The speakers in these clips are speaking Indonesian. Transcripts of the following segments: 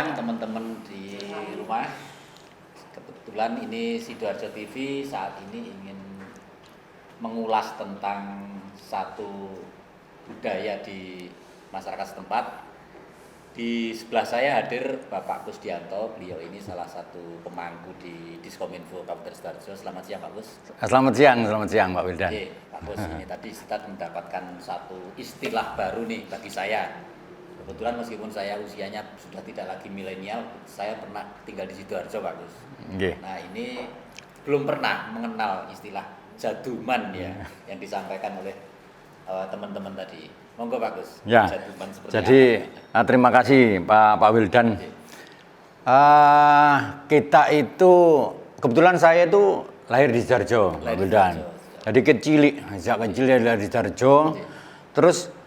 siang teman-teman di rumah. Kebetulan ini Sidoarjo TV saat ini ingin mengulas tentang satu budaya di masyarakat setempat. Di sebelah saya hadir Bapak Kusdianto. Beliau ini salah satu pemangku di Diskominfo Kabupaten Sidoarjo. Selamat siang Pak Kus. Selamat siang Pak Wildan. Oke, Pak Kus, ini tadi kita mendapatkan satu istilah baru nih bagi saya. Kebetulan meskipun saya usianya sudah tidak lagi milenial, saya pernah tinggal di Sidoarjo, Pak Gus. Nah, ini belum pernah mengenal istilah jaduman ya, yang disampaikan oleh teman-teman tadi. Monggo Pak Gus. Ya. Jaduman seperti Jadi apa? terima kasih Pak Wildan. Kita itu kebetulan saya itu lahir di Sidoarjo, Pak Wildan. Jadi sejak kecil dari Sidoarjo. Terus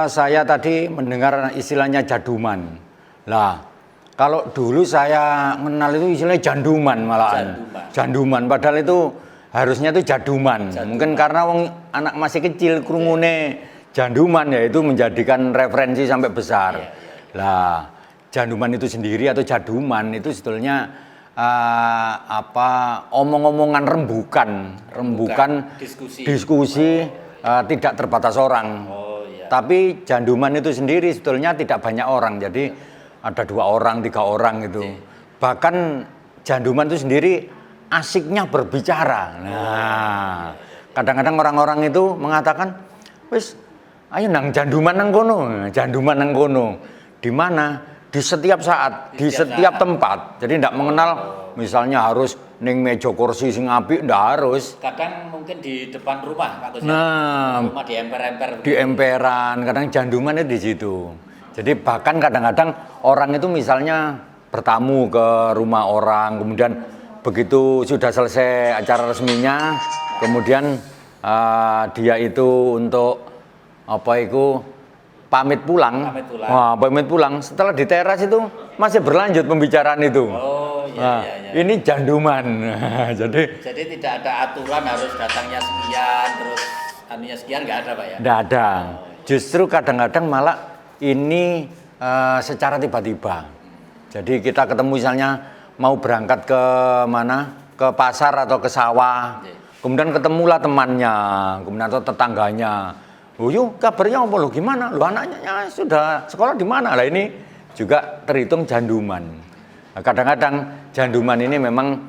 saya tadi mendengar istilahnya jaduman. Lah, kalau dulu saya mengenal itu istilahnya janduman malahan. Janduman. Padahal itu harusnya itu jaduman. Mungkin karena anak masih kecil krungune janduman ya itu menjadikan referensi sampai besar. Lah, janduman itu sendiri atau jaduman itu sebetulnya omong-omongan rembukan diskusi tidak terbatas orang. Tapi janduman itu sendiri sebetulnya tidak banyak orang, jadi ada 2 orang, 3 orang gitu. Bahkan janduman itu sendiri asiknya berbicara. Nah, kadang-kadang orang-orang itu mengatakan, wis, ayo nang janduman nang kono. Di mana? Di setiap saat, di setiap tempat. Jadi tidak mengenal, misalnya harus ning meja kursi sing apik, ndak harus. Kadang mungkin di depan rumah, Pak Gus. Nah, rumah di emper-emper. Di emperan, kadang janduman itu di situ. Jadi bahkan kadang-kadang orang itu misalnya bertamu ke rumah orang, kemudian begitu sudah selesai acara resminya, kemudian dia itu untuk pamit pulang. Pamit pulang. Setelah di teras itu masih berlanjut pembicaraan itu. Ini janduman. Jadi tidak ada aturan harus datangnya sekian, terus anunya sekian, nggak ada Pak ya? Nggak ada. Justru kadang-kadang malah ini secara tiba-tiba. Jadi kita ketemu misalnya mau berangkat ke mana? Ke pasar atau ke sawah. Kemudian ketemulah temannya, kemudian atau tetangganya. Oh yuk kabarnya apa lo gimana? Lo anaknya sudah sekolah di mana? Lah ini juga terhitung janduman. Nah, kadang-kadang janduman ini memang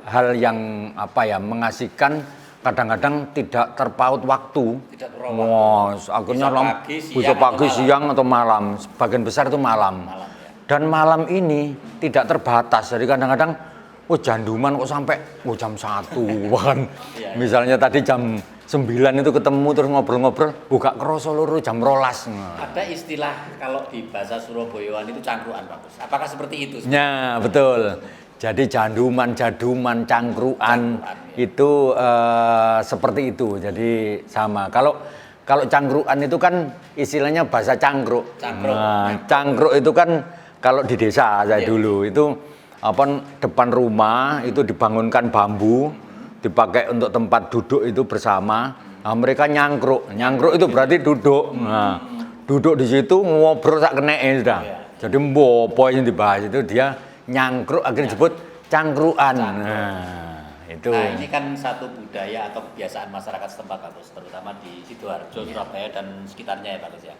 hal yang mengasihkan. Kadang-kadang tidak terpaut waktu. Akhirnya bisa pagi, siang atau malam. Sebagian besar itu malam. Dan malam ini tidak terbatas. Jadi kadang-kadang, janduman kok sampai jam 1 kan. Misalnya tadi jam 9 itu ketemu terus ngobrol-ngobrol, buka kroso loro jam 12. Ada istilah kalau di bahasa Surabayaan itu cangkruan, Pak Gus. Apakah seperti itu? Ya, betul. Jadi jaduman, cangkruan itu seperti itu. Jadi sama. Kalau cangkruan itu kan istilahnya bahasa cangkruk. Cangkruk itu kan kalau di desa saya dulu itu depan rumah itu dibangunkan bambu, dipakai untuk tempat duduk itu bersama. Nah, mereka nyangkruk itu berarti duduk. Nah, duduk di situ ngobrol sak keneke sudah. Jadi poin yang dibahas itu dia nyangkruk, akhirnya disebut cangkruan. Nah, ini kan satu budaya atau kebiasaan masyarakat setempat Pak Gus, terutama di Sidoarjo, Surabaya dan sekitarnya ya Pak Gus ya.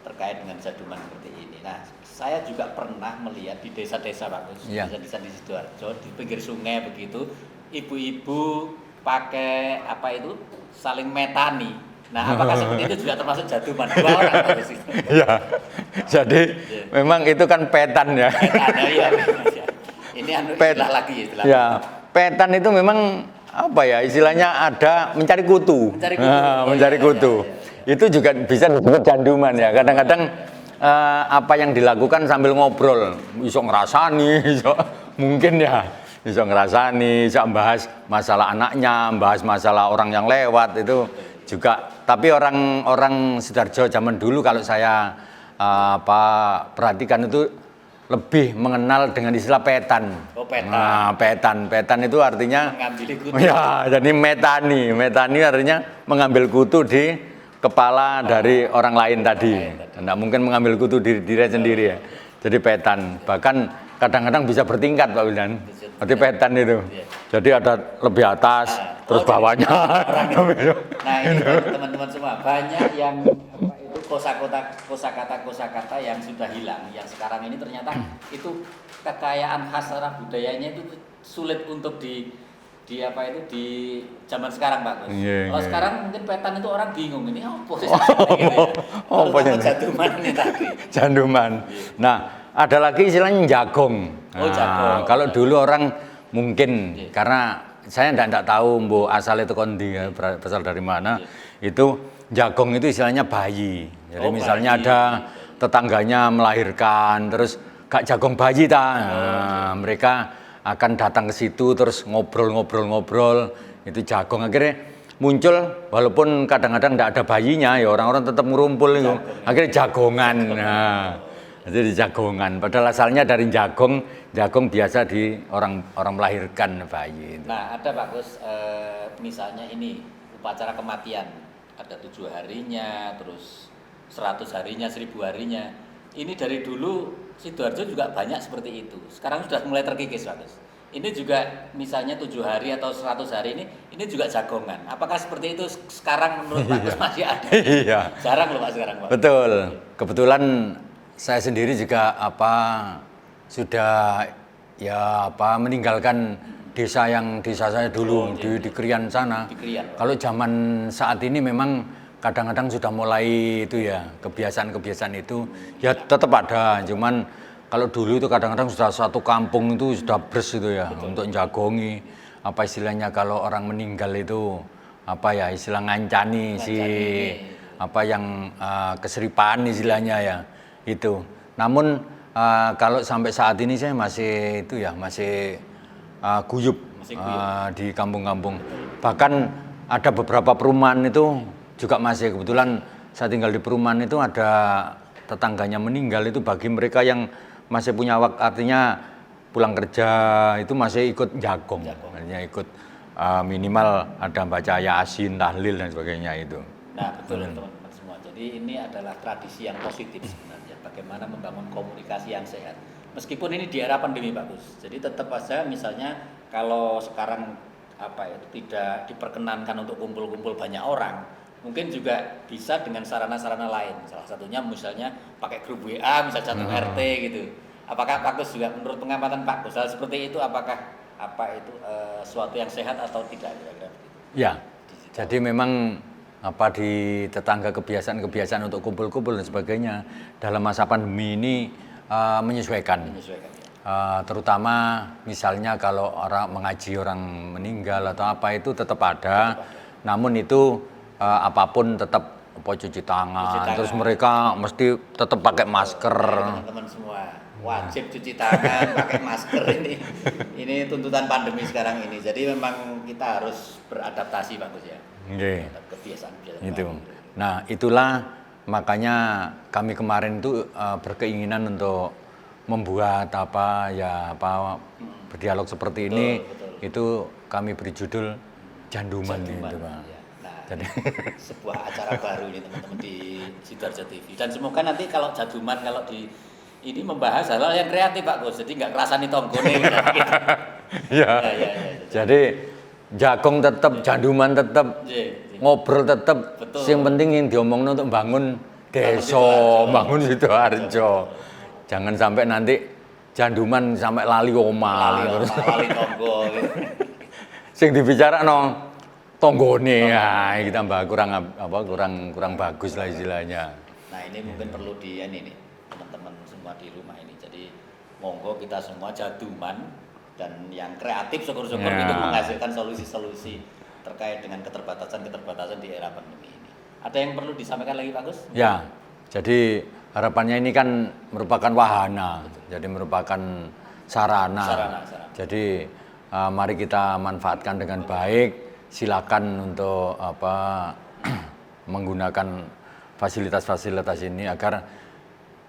Terkait dengan jaduman seperti ini. Nah, saya juga pernah melihat di desa-desa Pak Gus, desa-desa di Sidoarjo, di pinggir sungai begitu, ibu-ibu pakai saling metani. Nah, apakah seperti itu juga termasuk jaduman? 2 orang Pak Gus. Ya, jadi memang itu kan petan ya. Petan, ya. Ini istilah lagi istilah. Ya, petan itu memang istilahnya ada mencari kutu. Mencari kutu. Itu juga bisa disebut janduman ya. Kadang-kadang apa yang dilakukan sambil ngobrol, iso ngerasani, mungkin ya. Iso ngerasani, iso bahas masalah anaknya, bahas masalah orang yang lewat itu juga. Tapi orang Sidoarjo zaman dulu kalau saya perhatikan itu lebih mengenal dengan istilah petan. Petan. Nah, petan itu artinya mengambil kutu. Ya, jadi metani artinya mengambil kutu di kepala dari orang lain tadi. Tidak mungkin mengambil kutu diri sendiri ya. Jadi petan. Bahkan kadang-kadang bisa bertingkat Pak Wildan. Berarti petan itu. Jadi ada lebih atas, terus bawahnya. Nah ini teman-teman semua, banyak yang itu kosakata yang sudah hilang, yang sekarang ini ternyata itu kekayaan khas arah budayanya itu sulit untuk di zaman sekarang Pak Gus. Kalau sekarang mungkin petan itu orang bingung ini apa sih gitu ya. Terutama jaduman ini tadi. Janduman. Nah, ada lagi istilahnya jagong. Jagong. Kalau dulu orang mungkin karena saya tidak tahu mbok asal itu kondi ya, berasal dari mana. Itu jagong itu istilahnya bayi. Jadi misalnya bayi. ada tetangganya melahirkan terus gak jagong bayi mereka akan datang ke situ terus ngobrol itu jagong akhirnya muncul walaupun kadang-kadang tidak ada bayinya ya orang-orang tetap ngumpul itu akhirnya jagongan. Jadi jagongan padahal asalnya dari jagong biasa di orang melahirkan bayi itu. Nah ada Pak Gus misalnya ini upacara kematian ada 7 harinya terus 100 harinya 1000 harinya. Ini dari dulu Sidoarjo juga banyak seperti itu. Sekarang sudah mulai terkikis Pak Gus. Ini juga misalnya 7 hari atau 100 hari ini juga jagongan. Apakah seperti itu sekarang menurut Pak Gus masih ada? Iya. Jarang loh Pak sekarang Pak. Betul. Kebetulan saya sendiri juga sudah meninggalkan desa saya dulu di Krian sana. Di Krian. Kalau zaman saat ini memang kadang-kadang sudah mulai itu ya kebiasaan itu ya tetap ada, cuman kalau dulu itu kadang-kadang sudah satu kampung itu sudah bers itu ya. Betul. Untuk jagongi apa istilahnya kalau orang meninggal itu istilah ngancani keseripaan istilahnya ya itu. Namun kalau sampai saat ini saya masih guyup di kampung-kampung. Bahkan ada beberapa perumahan itu juga masih, kebetulan saya tinggal di perumahan itu ada tetangganya meninggal itu bagi mereka yang masih punya waktu artinya pulang kerja itu masih ikut jagong. Artinya ikut minimal ada baca yasin, tahlil dan sebagainya itu. Nah betul teman-teman semua. Jadi ini adalah tradisi yang positif sebenarnya. Bagaimana membangun komunikasi yang sehat. Meskipun ini di era pandemi Pak Gus. Jadi tetap saja misalnya kalau sekarang tidak diperkenankan untuk kumpul-kumpul banyak orang, mungkin juga bisa dengan sarana-sarana lain. Salah satunya misalnya pakai grup WA, misalnya satu RT gitu. Apakah Pak Gus juga menurut pengamatan Pak Gus hal seperti itu apakah suatu yang sehat atau tidak kira-kira begitu? Ya. Jadi memang di tetangga kebiasaan untuk kumpul-kumpul dan sebagainya dalam masa pandemi ini menyesuaikan. Terutama misalnya kalau orang mengaji orang meninggal atau itu tetap ada. Namun itu apapun tetap cuci tangan, terus mereka mesti tetap pakai masker. Teman-teman semua wajib cuci tangan, pakai masker ini tuntutan pandemi sekarang ini. Jadi memang kita harus beradaptasi Pak Gus ya. Kebiasaan itu. Nah itulah makanya kami kemarin itu berkeinginan untuk membuat berdialog seperti ini. Betul. Itu kami beri judul Janduman itu Pak. Jadi sebuah acara baru ini teman-teman di Sidoarjo TV dan semoga nanti kalau jaduman ini membahas hal-hal yang kreatif Pak Gus, jadi nggak kerasani tonggone gitu. Ya. Jadi jagong tetap, janduman tetap, ngobrol tetap. Yang penting yang diomongin untuk bangun desa, bangun Sidoarjo. Jangan sampai nanti janduman sampai lali omah, lali tonggo. Sing dibicara tonggone ya kita kurang bagus lah istilahnya. Nah ini mungkin perlu teman-teman semua di rumah ini. Jadi monggo kita semua jaduman dan yang kreatif syukur-syukur itu menghasilkan solusi-solusi terkait dengan keterbatasan di era pandemi ini. Ada yang perlu disampaikan lagi Pak Gus? Ya. Jadi harapannya ini kan merupakan wahana, jadi merupakan sarana. Jadi mari kita manfaatkan dengan baik. Silakan untuk menggunakan fasilitas-fasilitas ini agar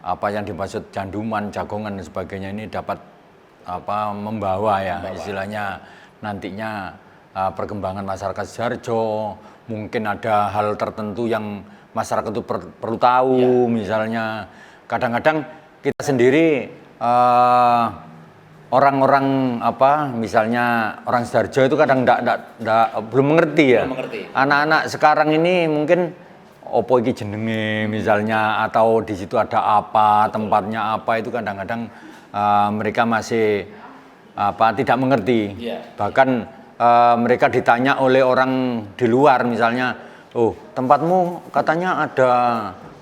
apa yang dimaksud janduman, jagongan dan sebagainya ini dapat membawa istilahnya nantinya perkembangan masyarakat Sidoarjo, mungkin ada hal tertentu yang masyarakat itu perlu tahu, misalnya kadang-kadang kita sendiri orang-orang misalnya orang Sidoarjo itu kadang belum mengerti ya. Anak-anak sekarang ini mungkin opo iki jenenge misalnya, atau di situ ada apa, tempatnya apa, itu kadang-kadang mereka masih tidak mengerti. Bahkan mereka ditanya oleh orang di luar misalnya, oh tempatmu katanya ada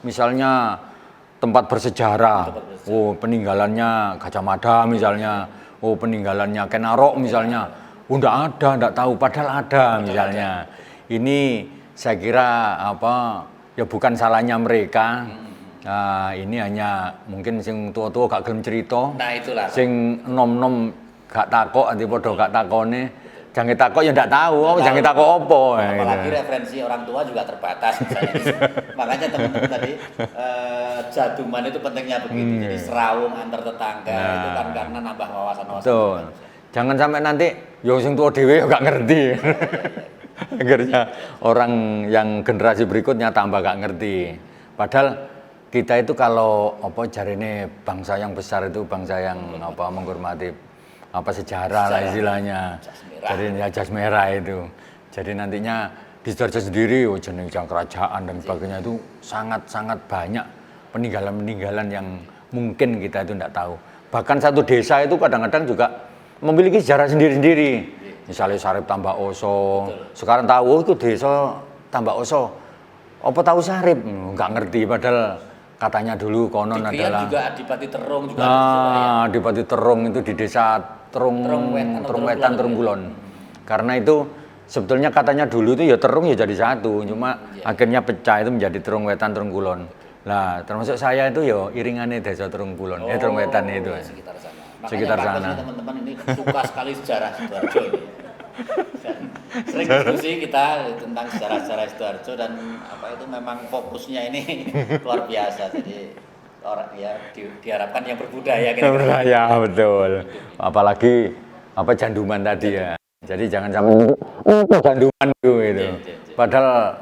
misalnya tempat bersejarah, oh peninggalannya Gajah Mada misalnya, oh peninggalannya Ken Arok misalnya, oh enggak tahu, padahal ada misalnya. Ini saya kira ya bukan salahnya mereka. Ini hanya mungkin sing tua-tua gak gelem cerita. Nah itulah. Sing nom-nom gak takok, nanti podo gak takone. Jangan takok ya ndak tahu, jangan takok opo. Apalagi referensi orang tua juga terbatas misalnya. Makanya teman-teman tadi jaduman itu pentingnya begitu. Jadi serawung antar tetangga itu kan karena nambah wawasan-wawasan. Tuh. Jangan sampai nanti yo sing tua dhewe gak ngerti. Akhirnya orang yang generasi berikutnya tambah gak ngerti. Padahal kita itu kalau jarine bangsa yang besar itu bangsa yang menghormati sejarah lah istilahnya. Jadi ya jas merah itu. Jadi nantinya di Sidoarjo sendiri jeneng kerajaan dan sebagainya itu sangat-sangat banyak peninggalan-peninggalan yang mungkin kita itu tidak tahu. Bahkan satu desa itu kadang-kadang juga memiliki sejarah sendiri-sendiri. Misalnya Sarip Tambak Oso. Sekarang tahu itu desa Tambak Oso. Apa tahu Sarip? Enggak ngerti, padahal katanya dulu konon adalah juga Adipati Terung juga. Adipati Terung itu di desa Terungwetan Terungkulon. Karena itu sebetulnya katanya dulu itu ya Terung ya jadi satu, cuma akhirnya pecah itu menjadi Terungwetan Terungkulon. Nah, termasuk saya itu ya iringannya desa Terungkulon, Terungwetan itu. Sekitar sana. Sekitar sana. Teman-teman ini suka sekali sejarah Sidoarjo ini. Sering diskusi kita tentang sejarah-sejarah Sidoarjo dan itu memang fokusnya ini luar biasa. Jadi orang ya diharapkan yang berbudaya gitu. Berbudaya betul. Apalagi janduman tadi ya. Jadi jangan sampai janduman gitu. Padahal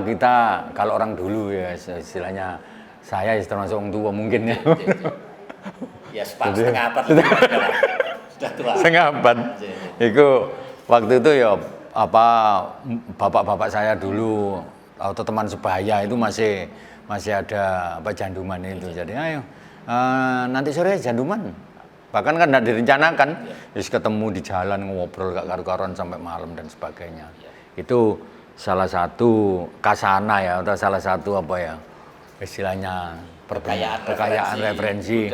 kita kalau orang dulu ya istilahnya saya termasuk orang tua mungkin ya. Ya setengah abad sudah tua. Setengah abad. Itu waktu itu ya bapak-bapak saya dulu atau teman sebaya itu masih ada janduman itu. Jadi ayo nanti sore janduman. Bahkan kan tidak direncanakan, terus ketemu di jalan ngobrol gak karu-karuan sampai malam dan sebagainya. Itu salah satu kasana ya, atau salah satu istilahnya kekayaan referensi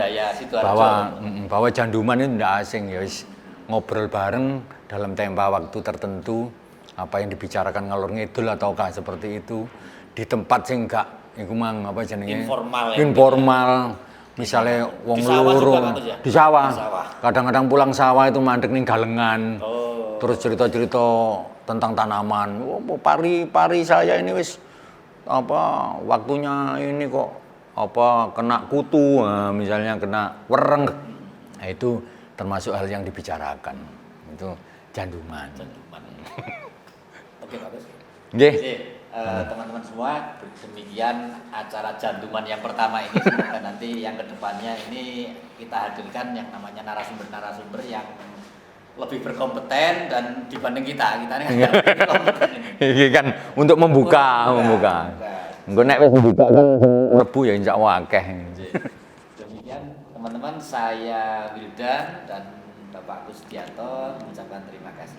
bahwa janduman itu tidak asing ya, ngobrol bareng dalam tempo waktu tertentu, apa yang dibicarakan ngalor ngidul ataukah seperti itu di tempat sing gak informal. Misalnya wong loro di sawah. Kadang-kadang pulang sawah itu mandek ning galengan. Terus cerita-cerita tentang tanaman. Pari saya ini wis waktunya ini kok kena kutu, misalnya kena wereng. Nah, itu termasuk hal yang dibicarakan. Itu janduman. Oke, Pak Bes. Nggih. Teman-teman semua, demikian acara janduman yang pertama ini. Semoga nanti yang kedepannya ini kita hadirkan yang namanya narasumber-narasumber yang lebih berkompeten dan dibanding kita ini kan lebih kompeten ini. Ini kan untuk membuka. Engko nek wis membuka kan mlebu ya insyaallah akeh. Demikian teman-teman, saya Wildan dan Bapak Kustianto mengucapkan terima kasih.